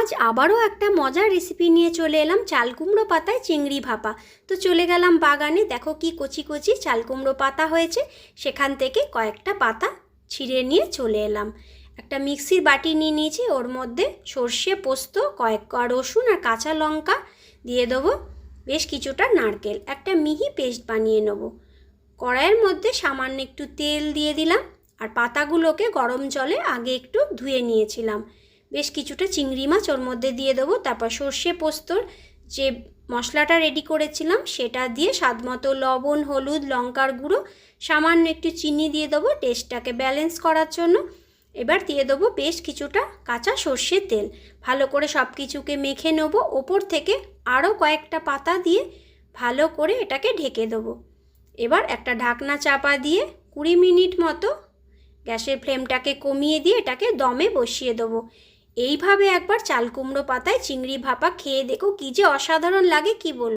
আজ আবারও একটা মজার রেসিপি নিয়ে চলে এলাম, চাল কুমড়ো পাতায় চিংড়ি ভাপা। তো চলে গেলাম বাগানে, দেখো কি কচি কচি চাল কুমড়ো পাতা হয়েছে। সেখান থেকে কয়েকটা পাতা ছিঁড়ে নিয়ে চলে এলাম। একটা মিক্সির বাটি নিয়ে নিয়েছি, ওর মধ্যে সর্ষে, পোস্ত, কয়েক কোয়া রসুন আর কাঁচা লঙ্কা দিয়ে দেবো, বেশ কিছুটা নারকেল, একটা মিহি পেস্ট বানিয়ে নেব। কড়াইয়ের মধ্যে সামান্য একটু তেল দিয়ে দিলাম, আর পাতাগুলোকে গরম জলে আগে একটু ধুয়ে নিয়েছিলাম। বেশ কিছুটা চিংড়ি মাছ ওর মধ্যে দিয়ে দেবো। তারপর সর্ষে পোস্তর যে মশলাটা রেডি করেছিলাম সেটা দিয়ে স্বাদমতো লবণ, হলুদ, লঙ্কার গুঁড়ো, সামান্য একটু চিনি দিয়ে দেবো টেস্টটাকে ব্যালেন্স করার জন্য। এবার দিয়ে দেবো বেশ কিছুটা কাঁচা সর্ষের তেল। ভালো করে সব কিছুকে মেখে নেব। ওপর থেকে আরও কয়েকটা পাতা দিয়ে ভালো করে এটাকে ঢেকে দেবো। এবার একটা ঢাকনা চাপা দিয়ে 20 মিনিট মতো গ্যাসের ফ্লেমটাকে কমিয়ে দিয়ে এটাকে দমে বসিয়ে দেবো। এইভাবে একবার চাল কুমড়ো পাতায় চিংড়ি ভাপা খেয়ে দেখো, কী যে অসাধারণ লাগে, কি বলবো।